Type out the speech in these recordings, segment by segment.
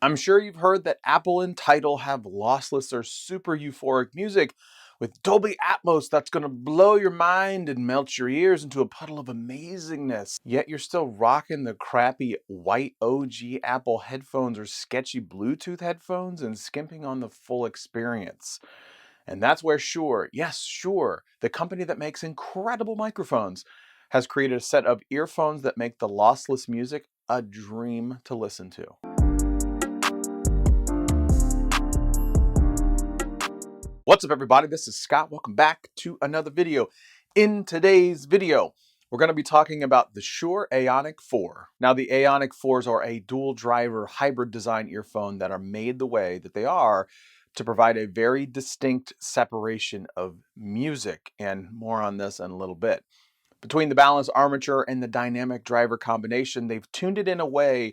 I'm sure you've heard that Apple and Tidal have lossless or super euphoric music with Dolby Atmos that's going to blow your mind and melt your ears into a puddle of amazingness. Yet you're still rocking the crappy white OG Apple headphones or sketchy Bluetooth headphones and skimping on the full experience. And that's where Shure, yes, Shure, the company that makes incredible microphones, has created a set of earphones that make the lossless music a dream to listen to. What's up, everybody? This is Scott. Welcome back to another video. In today's video, we're going to be talking about the Shure Aonic 4. Now, the Aonic 4s are a dual driver hybrid design earphone that are made the way that they are to provide a very distinct separation of music, and more on this in a little bit. Between the balanced armature and the dynamic driver combination, they've tuned it in a way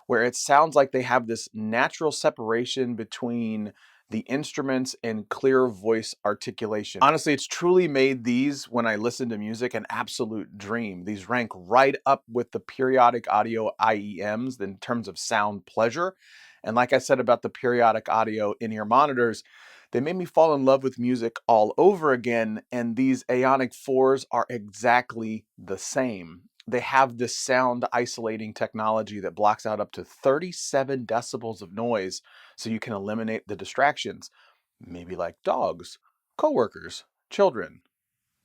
where it sounds like they have this natural separation between the instruments and clear voice articulation. Honestly, it's truly made these, when I listen to music, an absolute dream. These rank right up with the periodic audio IEMs in terms of sound pleasure. And like I said about the periodic audio in-ear monitors, they made me fall in love with music all over again, and these Aonic 4s are exactly the same. They have this sound isolating technology that blocks out up to 37 decibels of noise so you can eliminate the distractions, maybe like dogs, coworkers, children,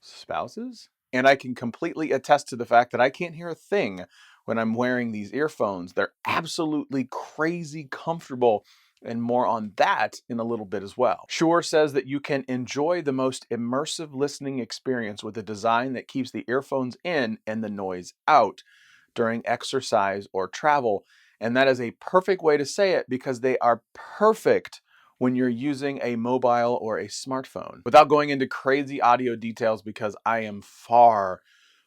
spouses. And I can completely attest to the fact that I can't hear a thing when I'm wearing these earphones. They're absolutely crazy comfortable, and more on that in a little bit as well. Shure says that you can enjoy the most immersive listening experience with a design that keeps the earphones in and the noise out during exercise or travel. And that is a perfect way to say it because they are perfect when you're using a mobile or a smartphone. Without going into crazy audio details, because I am far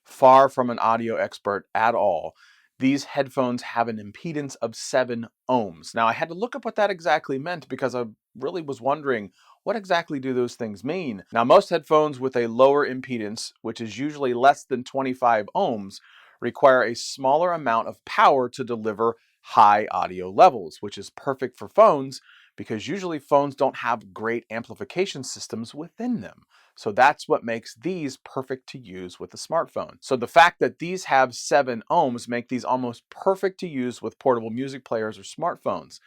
from an audio expert at all, these headphones have an impedance of 7 ohms. Now, I had to look up what that exactly meant because I really was wondering, what exactly do those things mean? Now, most headphones with a lower impedance, which is usually less than 25 ohms, require a smaller amount of power to deliver high audio levels, which is perfect for phones because usually phones don't have great amplification systems within them. So that's what makes these perfect to use with a smartphone. So the fact that these have 7 ohms make these almost perfect to use with portable music players or smartphones.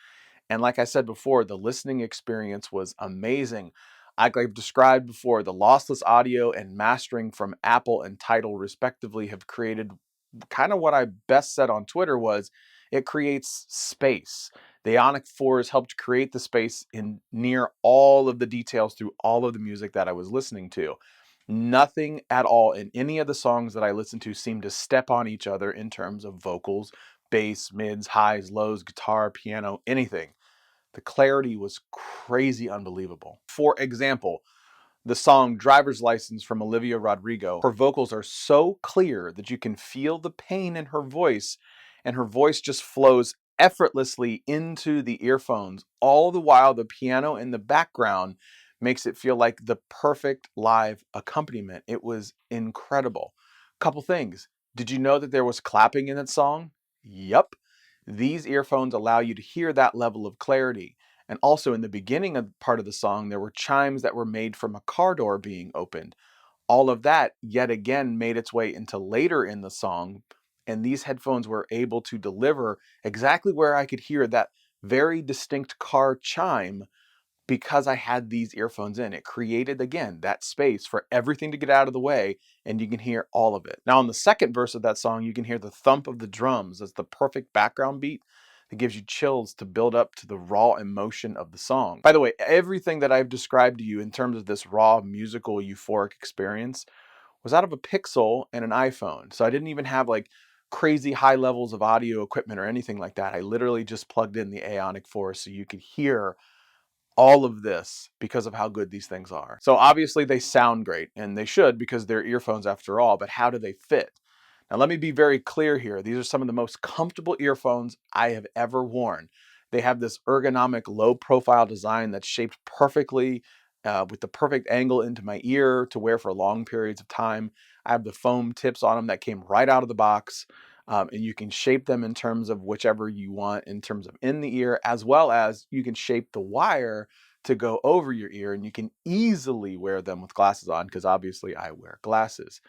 And like I said before, the listening experience was amazing. Like I've described before, the lossless audio and mastering from Apple and Tidal respectively have created kind of what I best said on Twitter was, it creates space. The Aonic 4s helped create the space in near all of the details through all of the music that I was listening to. Nothing at all in any of the songs that I listened to seemed to step on each other in terms of vocals, bass, mids, highs, lows, guitar, piano, anything. The clarity was crazy unbelievable. For example, the song Driver's License from Olivia Rodrigo, her vocals are so clear that you can feel the pain in her voice, and her voice just flows effortlessly into the earphones. All the while, the piano in the background makes it feel like the perfect live accompaniment. It was incredible. Couple things. Did you know that there was clapping in that song? Yup. These earphones allow you to hear that level of clarity. And also in the beginning of part of the song, there were chimes that were made from a car door being opened. All of that, yet again, made its way into later in the song. And these headphones were able to deliver exactly where I could hear that very distinct car chime because I had these earphones in. It created, again, that space for everything to get out of the way, and you can hear all of it. Now, on the second verse of that song, you can hear the thump of the drums as the perfect background beat that gives you chills to build up to the raw emotion of the song. By the way, everything that I've described to you in terms of this raw musical euphoric experience was out of a Pixel and an iPhone. So I didn't even have like crazy high levels of audio equipment or anything like that. I literally just plugged in the Aonic 4 so you could hear all of this because of how good these things are. So obviously they sound great, and they should because they're earphones after all, but how do they fit? Now let me be very clear here. These are some of the most comfortable earphones I have ever worn. They have this ergonomic low profile design that's shaped perfectly with the perfect angle into my ear to wear for long periods of time. I have the foam tips on them that came right out of the box. And you can shape them in terms of whichever you want in terms of in the ear, as well as you can shape the wire to go over your ear, and you can easily wear them with glasses on, because obviously I wear glasses.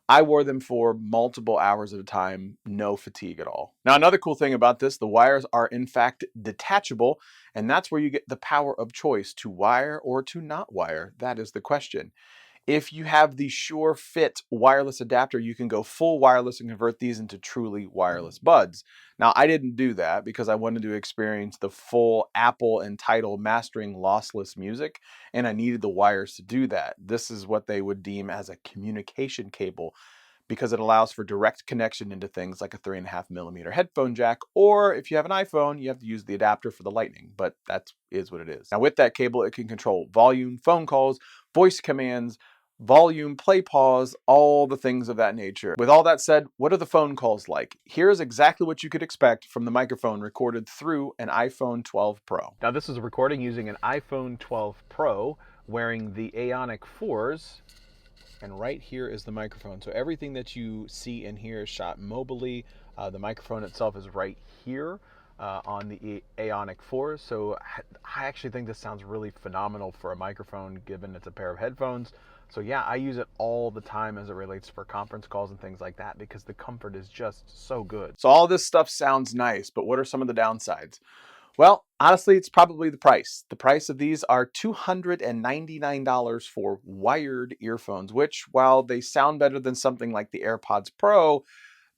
I wore them for multiple hours at a time, no fatigue at all. Now, another cool thing about this, the wires are in fact detachable, and that's where you get the power of choice to wire or to not wire. That is the question. If you have the Shure Fit wireless adapter, you can go full wireless and convert these into truly wireless buds. Now, I didn't do that because I wanted to experience the full Apple and Tidal mastering lossless music, and I needed the wires to do that. This is what they would deem as a communication cable, because it allows for direct connection into things like a 3.5mm headphone jack, or if you have an iPhone, you have to use the adapter for the lightning, but that is what it is. Now, with that cable, it can control volume, phone calls, voice commands, volume, play, pause, all the things of that nature. With all that said, what are the phone calls like? Here's exactly what you could expect from the microphone recorded through an iPhone 12 Pro. Now, this is a recording using an iPhone 12 Pro wearing the Aonic 4s. And right here is the microphone. So everything that you see in here is shot mobilely. The microphone itself is right here on the Aonic 4. So I actually think this sounds really phenomenal for a microphone, given it's a pair of headphones. So yeah, I use it all the time as it relates for conference calls and things like that, because the comfort is just so good. So all this stuff sounds nice, but what are some of the downsides? Well, honestly, it's probably the price. The price of these are $299 for wired earphones, which, while they sound better than something like the AirPods Pro,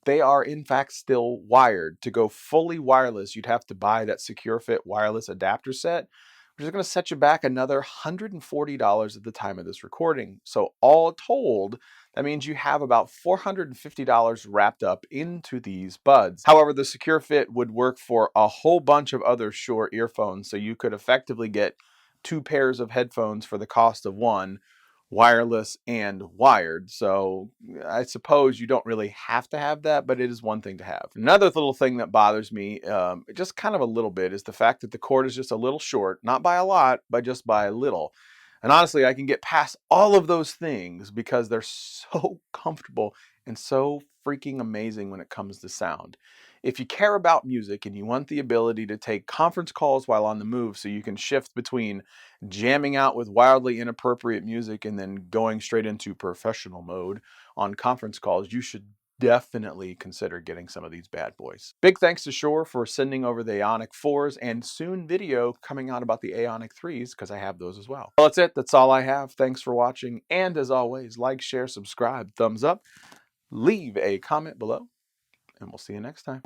they are in fact still wired. To go fully wireless, you'd have to buy that Secure Fit wireless adapter set, which is going to set you back another $140 at the time of this recording. So all told, that means you have about $450 wrapped up into these buds. However, the Secure Fit would work for a whole bunch of other Shure earphones, so you could effectively get 2 pairs of headphones for the cost of one, wireless and wired. So I suppose you don't really have to have that, but it is one thing to have. Another little thing that bothers me, just kind of a little bit, is the fact that the cord is just a little short, not by a lot, but just by a little. And honestly, I can get past all of those things because they're so comfortable and so freaking amazing when it comes to sound. If you care about music and you want the ability to take conference calls while on the move, so you can shift between jamming out with wildly inappropriate music and then going straight into professional mode on conference calls, you should definitely consider getting some of these bad boys. Big thanks to Shure for sending over the Aonic 4s, and soon video coming out about the Aonic 3s, because I have those as well. Well, that's it. That's all I have. Thanks for watching. And as always, like, share, subscribe, thumbs up, leave a comment below, and we'll see you next time.